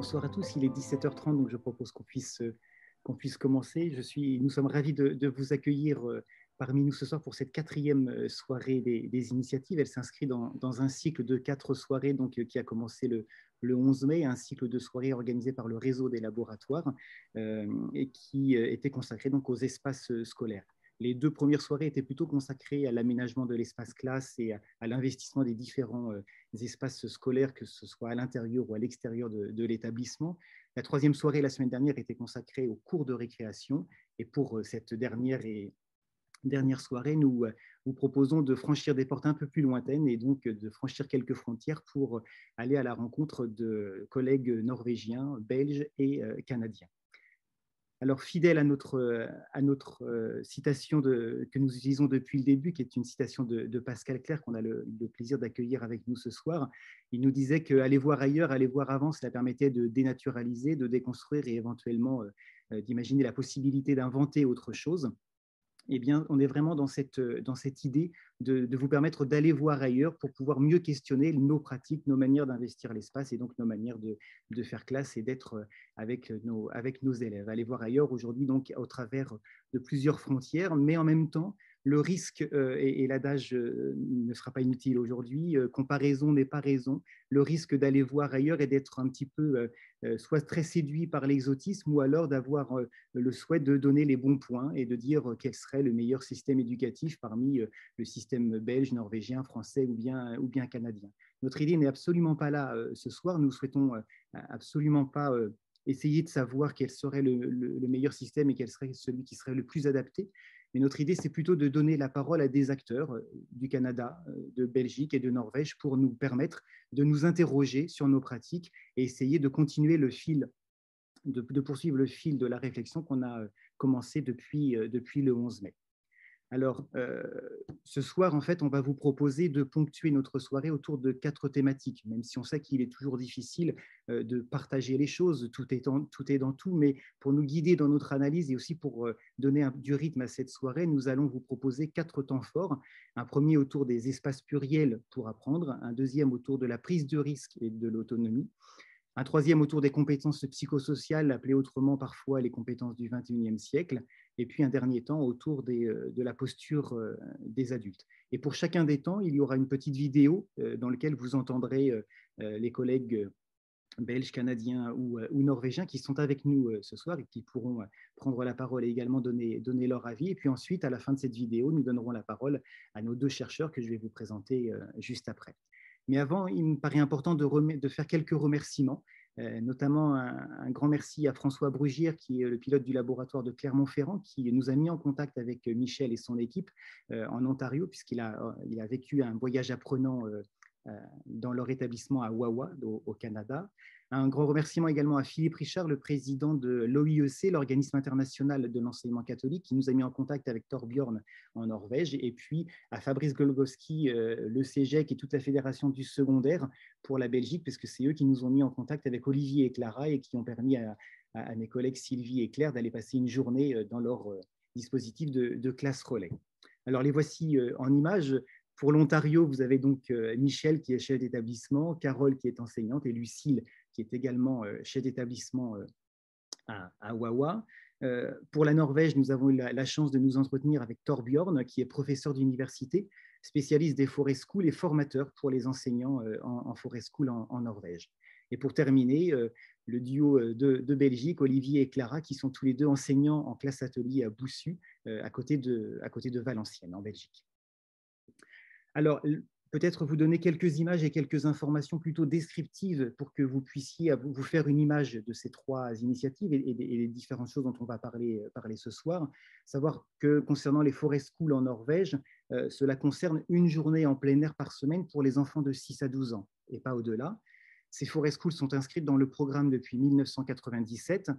bonsoir à tous. Il est 17h30, donc je propose qu'on puisse commencer. Nous sommes ravis de vous accueillir parmi nous ce soir pour cette quatrième soirée des initiatives. Elle s'inscrit dans un cycle de 4 soirées qui a commencé le 11 mai, un cycle de soirées organisé par le réseau des laboratoires et qui était consacré donc aux espaces scolaires. Les 2 premières soirées étaient plutôt consacrées à l'aménagement de l'espace classe et à l'investissement des différents espaces scolaires, que ce soit à l'intérieur ou à l'extérieur de l'établissement. La 3e soirée, la semaine dernière, était consacrée aux cours de récréation. Et pour cette dernière soirée, nous vous proposons de franchir des portes un peu plus lointaines et donc de franchir quelques frontières pour aller à la rencontre de collègues norvégiens, belges et canadiens. Alors, fidèle à notre citation que nous utilisons depuis le début, qui est une citation de Pascal Clerc, qu'on a le plaisir d'accueillir avec nous ce soir, il nous disait qu'aller voir ailleurs, aller voir avant, cela permettait de dénaturaliser, de déconstruire et éventuellement d'imaginer la possibilité d'inventer autre chose. Eh bien, on est vraiment dans cette idée de vous permettre d'aller voir ailleurs pour pouvoir mieux questionner nos pratiques, nos manières d'investir l'espace et donc nos manières de faire classe et d'être avec nos élèves. Aller voir ailleurs aujourd'hui, donc, au travers de plusieurs frontières, mais en même temps, le risque, et l'adage ne sera pas inutile aujourd'hui, comparaison n'est pas raison, le risque d'aller voir ailleurs et d'être un petit peu soit très séduit par l'exotisme ou alors d'avoir le souhait de donner les bons points et de dire quel serait le meilleur système éducatif parmi le système belge, norvégien, français ou bien canadien. Notre idée n'est absolument pas là ce soir. Nous souhaitons absolument pas essayer de savoir quel serait le meilleur système et quel serait celui qui serait le plus adapté. Mais notre idée, c'est plutôt de donner la parole à des acteurs du Canada, de Belgique et de Norvège pour nous permettre de nous interroger sur nos pratiques et essayer de continuer le fil, de poursuivre le fil de la réflexion qu'on a commencé depuis le 11 mai. Alors, ce soir, en fait, on va vous proposer de ponctuer notre soirée autour de 4 thématiques, même si on sait qu'il est toujours difficile de partager les choses, tout est dans tout, mais pour nous guider dans notre analyse et aussi pour donner du rythme à cette soirée, nous allons vous proposer 4 temps forts. Un premier autour des espaces pluriels pour apprendre, un deuxième autour de la prise de risque et de l'autonomie, un troisième autour des compétences psychosociales, appelées autrement parfois les compétences du XXIe siècle, et puis un dernier temps autour de la posture des adultes. Et pour chacun des temps, il y aura une petite vidéo dans laquelle vous entendrez les collègues belges, canadiens ou norvégiens qui sont avec nous ce soir et qui pourront prendre la parole et également donner leur avis. Et puis ensuite, à la fin de cette vidéo, nous donnerons la parole à nos 2 chercheurs que je vais vous présenter juste après. Mais avant, il me paraît important de faire quelques remerciements, notamment un grand merci à François Brugière, qui est le pilote du laboratoire de Clermont-Ferrand, qui nous a mis en contact avec Michel et son équipe en Ontario, puisqu'il a vécu un voyage apprenant dans leur établissement à Wawa, au Canada. Un grand remerciement également à Philippe Richard, le président de l'OIEC, l'organisme international de l'enseignement catholique, qui nous a mis en contact avec Torbjörn en Norvège, et puis à Fabrice Golgoski, le CEGEC et toute la fédération du secondaire pour la Belgique, parce que c'est eux qui nous ont mis en contact avec Olivier et Clara et qui ont permis à mes collègues Sylvie et Claire d'aller passer une journée dans leur dispositif de classe relais. Alors les voici en images. Pour l'Ontario, vous avez donc Michel qui est chef d'établissement, Carole qui est enseignante et Lucille qui est également chef d'établissement à Wawa. Pour la Norvège, nous avons eu la chance de nous entretenir avec Torbjörn, qui est professeur d'université, spécialiste des forest schools et formateur pour les enseignants en forest school en Norvège. Et pour terminer, le duo de Belgique, Olivier et Clara, qui sont tous les 2 enseignants en classe atelier à Boussu, à côté de Valenciennes, en Belgique. Alors, peut-être vous donner quelques images et quelques informations plutôt descriptives pour que vous puissiez vous faire une image de ces 3 initiatives et les différentes choses dont on va parler ce soir. Savoir que concernant les forest schools en Norvège, cela concerne une journée en plein air par semaine pour les enfants de 6 à 12 ans et pas au-delà. Ces forest schools sont inscrites dans le programme depuis 1997.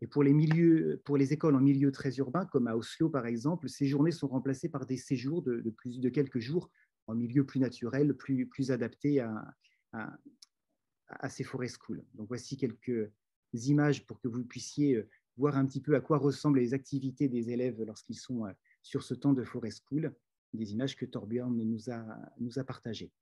Et pour les écoles en milieu très urbain, comme à Oslo par exemple, ces journées sont remplacées par des séjours de quelques jours en milieu plus naturel, plus adapté à ces forest schools. Donc voici quelques images pour que vous puissiez voir un petit peu à quoi ressemblent les activités des élèves lorsqu'ils sont sur ce temps de forest school, des images que Torbjörn nous a partagées.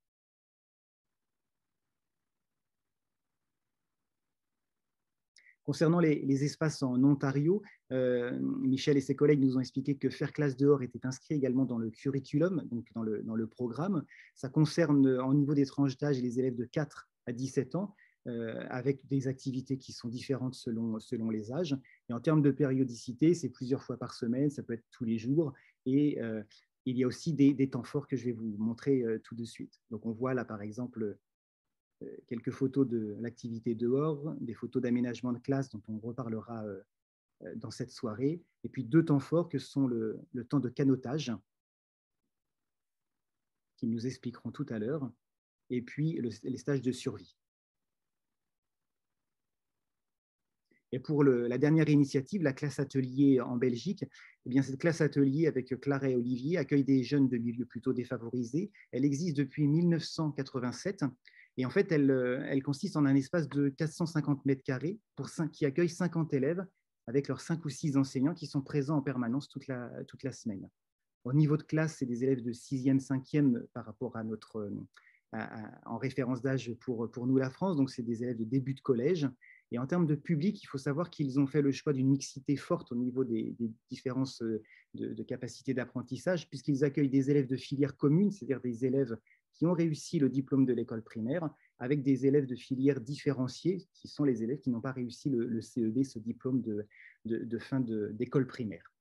Concernant les espaces en Ontario, Michel et ses collègues nous ont expliqué que faire classe dehors était inscrit également dans le curriculum, donc dans le programme. Ça concerne en niveau des tranches d'âge les élèves de 4 à 17 ans, avec des activités qui sont différentes selon les âges. Et en termes de périodicité, c'est plusieurs fois par semaine, ça peut être tous les jours. Et il y a aussi des temps forts que je vais vous montrer tout de suite. Donc on voit là par exemple quelques photos de l'activité dehors, des photos d'aménagement de classe dont on reparlera dans cette soirée, et puis 2 temps forts que sont le temps de canotage, qui nous expliqueront tout à l'heure, et puis les stages de survie. Et pour la dernière initiative, la classe atelier en Belgique, eh bien, cette classe atelier avec Clara et Olivier accueille des jeunes de milieux plutôt défavorisés. Elle existe depuis 1987 et en fait, elle consiste en un espace de 450 mètres carrés qui accueille 50 élèves avec leurs 5 ou 6 enseignants qui sont présents en permanence toute la semaine. Au niveau de classe, c'est des élèves de 6e, 5e par rapport à notre, en référence d'âge pour nous la France, donc c'est des élèves de début de collège. Et en termes de public, il faut savoir qu'ils ont fait le choix d'une mixité forte au niveau des différences de capacité d'apprentissage, puisqu'ils accueillent des élèves de filières communes, c'est-à-dire des élèves qui ont réussi le diplôme de l'école primaire, avec des élèves de filières différenciées, qui sont les élèves qui n'ont pas réussi le CEB, ce diplôme de fin d'école primaire.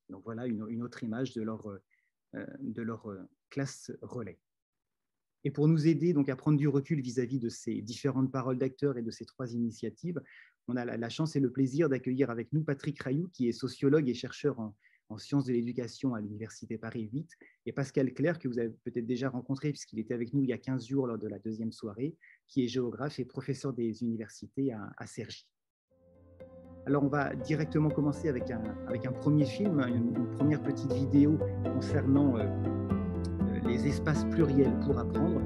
Donc voilà une autre image de leur classe relais. Et pour nous aider donc, à prendre du recul vis-à-vis de ces différentes paroles d'acteurs et de ces 3 initiatives, on a la chance et le plaisir d'accueillir avec nous Patrick Rayou, qui est sociologue et chercheur en sciences de l'éducation à l'Université Paris 8, et Pascal Clerc, que vous avez peut-être déjà rencontré, puisqu'il était avec nous il y a 15 jours lors de la 2e soirée, qui est géographe et professeur des universités à Cergy. Alors, on va directement commencer avec un premier film, une première petite vidéo concernant les espaces pluriels pour apprendre.